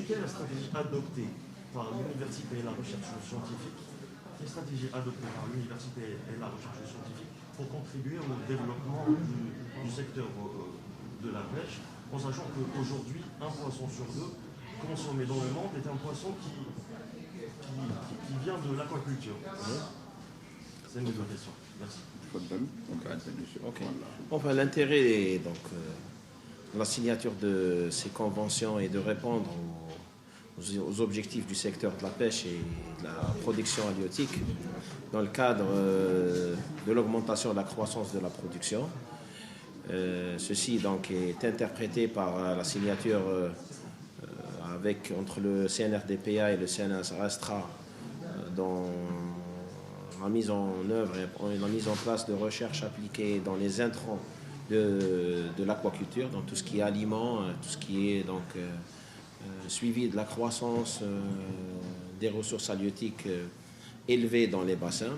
quelle est la stratégie adoptée par l'université et la recherche scientifique? Quelle stratégie adoptée par l'université et la recherche scientifique pour contribuer au développement du secteur de la pêche, en sachant qu'aujourd'hui, un poisson sur deux consommé dans le monde est un poisson qui vient de l'aquaculture. C'est une deux questions. Merci. Okay. Enfin, l'intérêt donc de la signature de ces conventions est de répondre aux objectifs du secteur de la pêche et de la production halieutique dans le cadre de l'augmentation de la croissance de la production. Ceci donc est interprété par la signature entre le CNRDPA et le CNRSTRA dans la mise en œuvre et la mise en place de recherches appliquées dans les intrants de l'aquaculture, dans tout ce qui est aliments, tout ce qui est donc suivi de la croissance des ressources halieutiques élevées dans les bassins.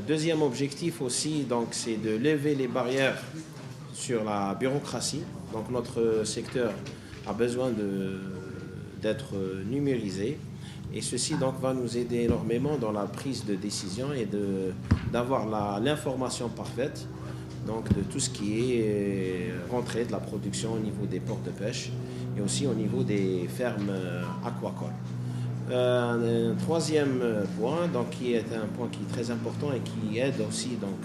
Deuxième objectif aussi, donc, c'est de lever les barrières sur la bureaucratie. Donc notre secteur a besoin d'être numérisé. Et ceci donc va nous aider énormément dans la prise de décision et d'avoir l'information parfaite donc de tout ce qui est rentrée de la production au niveau des ports de pêche et aussi au niveau des fermes aquacoles. Un troisième point, donc, qui est un point qui est très important et qui aide aussi donc,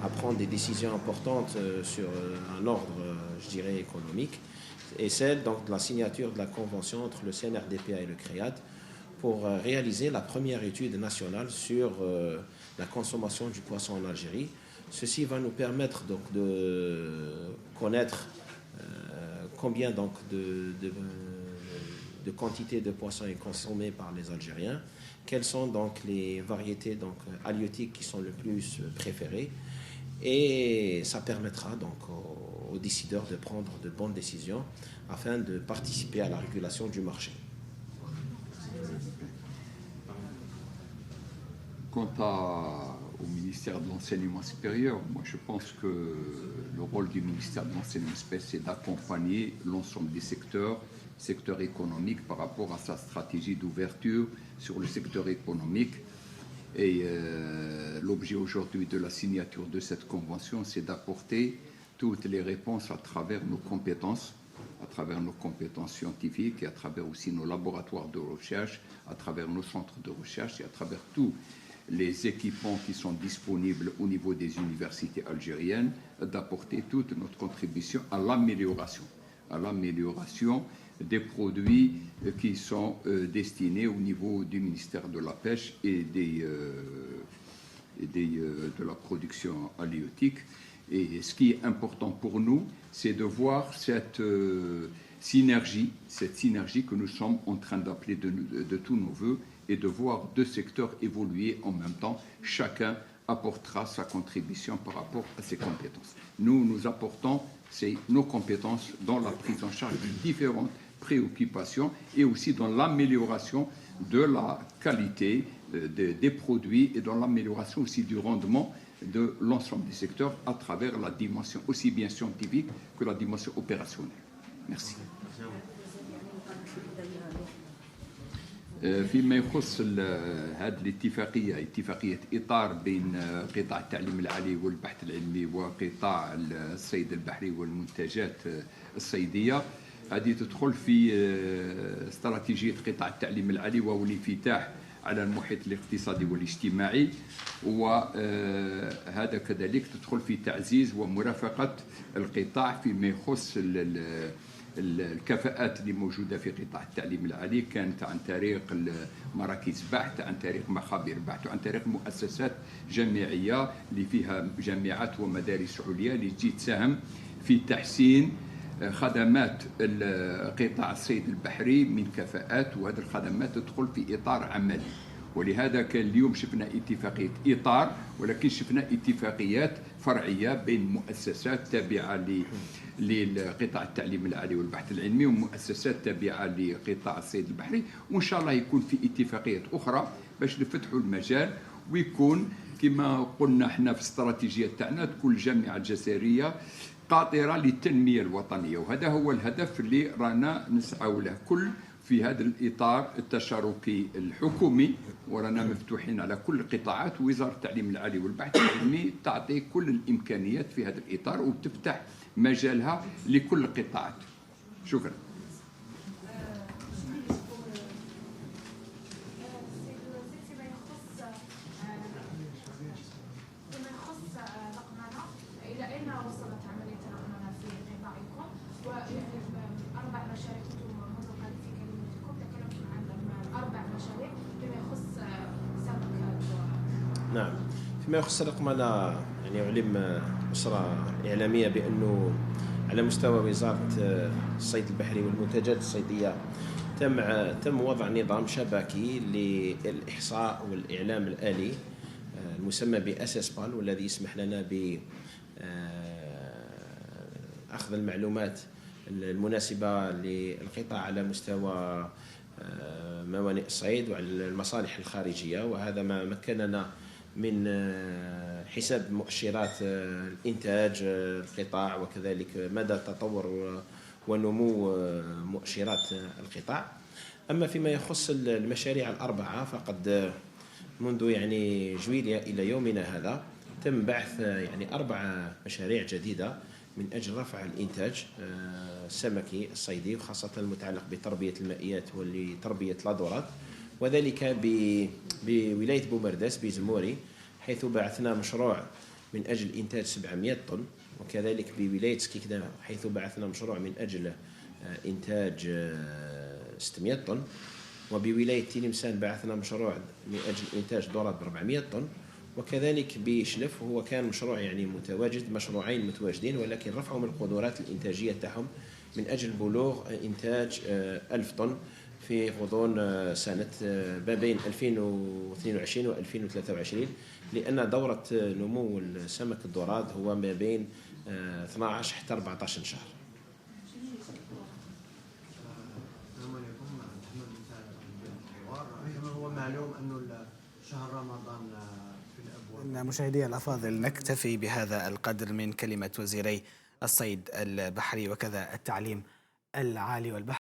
à prendre des décisions importantes sur un ordre, je dirais, économique, et celle donc, de la signature de la convention entre le CNRDPA et le CREAD pour réaliser la première étude nationale sur la consommation du poisson en Algérie. Ceci va nous permettre donc, de connaître combien donc, de quantité de poissons est consommée par les Algériens, quelles sont donc les variétés donc, halieutiques qui sont le plus préférées, et ça permettra donc aux décideurs de prendre de bonnes décisions afin de participer à la régulation du marché. Quant au ministère de l'Enseignement supérieur, moi je pense que le rôle du ministère de l'Enseignement supérieur, c'est d'accompagner l'ensemble des secteurs économiques par rapport à sa stratégie d'ouverture sur le secteur économique. Et l'objet aujourd'hui de la signature de cette convention, c'est d'apporter toutes les réponses à travers nos compétences scientifiques et à travers aussi nos laboratoires de recherche, à travers nos centres de recherche et à travers tous les équipements qui sont disponibles au niveau des universités algériennes, d'apporter toute notre contribution à l'amélioration des produits qui sont destinés au niveau du ministère de la Pêche et de la production halieutique. Et ce qui est important pour nous, c'est de voir cette synergie que nous sommes en train d'appeler de tous nos voeux, et de voir deux secteurs évoluer en même temps. Chacun apportera sa contribution par rapport à ses compétences. Nous apportons nos compétences dans la prise en charge de différentes préoccupations et aussi dans l'amélioration de la qualité des produits et dans l'amélioration aussi du rendement de l'ensemble des secteurs à travers la dimension aussi bien scientifique que la dimension opérationnelle. Merci. فيما يخص هذه الاتفاقية، اتفاقية إطار بين قطاع التعليم العالي والبحث العلمي وقطاع الصيد البحري والمنتجات الصيدية، هذه تدخل في استراتيجية قطاع التعليم العالي وهو الانفتاح على المحيط الاقتصادي والاجتماعي، وهذا كذلك تدخل في تعزيز ومرافقة القطاع فيما يخص الكفاءات اللي موجودة في قطاع التعليم العالي، كانت عن طريق مراكز بحث، عن طريق مخابر بحث، وعن طريق مؤسسات جامعية اللي فيها جامعات ومدارس عليا اللي تجي تساهم في تحسين خدمات قطاع الصيد البحري من كفاءات، وهذه الخدمات تدخل في إطار عملي. ولهذا كان اليوم شفنا اتفاقية إطار، ولكن شفنا اتفاقيات فرعية بين مؤسسات تابعة لقطاع التعليم العالي والبحث العلمي ومؤسسات تابعة لقطاع الصيد البحري، وإن شاء الله يكون في اتفاقيات أخرى باش نفتحوا المجال، ويكون كما قلنا احنا في الاستراتيجية تاعنا تكون الجامعة الجزائرية قاطرة للتنمية الوطنية، وهذا هو الهدف اللي رانا نسعى له كل في هذا الإطار التشاركي الحكومي، ورانا مفتوحين على كل القطاعات. ووزارة التعليم العالي والبحث العلمي تعطي كل الإمكانيات في هذا الإطار وتفتح مجالها لكل القطاعات. شكرا. نعم، فيما يخص الرقمنة يعني أعلم أسرة إعلامية بأنه على مستوى وزارة الصيد البحري والمنتجات الصيدية تم وضع نظام شبكي للإحصاء والإعلام الآلي المسمى بأسسبال، والذي يسمح لنا بأخذ المعلومات المناسبة للقطاع على مستوى موانئ الصيد وعلى المصالح الخارجية. وهذا ما مكننا من حساب مؤشرات الإنتاج القطاع، وكذلك مدى تطور ونمو مؤشرات القطاع. أما فيما يخص المشاريع الأربعة فقد منذ يعني جويلية إلى يومنا هذا تم بعث يعني 4 مشاريع جديدة من أجل رفع الإنتاج السمكي الصيدي، وخاصة المتعلق بتربية المائيات ولتربية الأدورات، وذلك بولاية بومرداس بزموري، حيث بعثنا مشروع من أجل إنتاج 700 طن، وكذلك بولاية سكيكدا حيث بعثنا مشروع من أجل إنتاج 600 طن، وبولاية تلمسان بعثنا مشروع من أجل إنتاج دورات 400 طن، وكذلك بشلف هو كان مشروع يعني متواجد، مشروعين متواجدين ولكن رفعوا من القدرات الإنتاجية تاعهم من أجل بلوغ إنتاج 1000 طن في غضون سنة ما بين 2022 و 2023، لأن دورة نمو السمك الدوراد هو ما بين 12 حتى 14 شهر. هو معلوم أنه شهر رمضان في الأبواب. مشاهدي الأفاضل، نكتفي بهذا القدر من كلمة وزيري الصيد البحري وكذا التعليم العالي والبحري.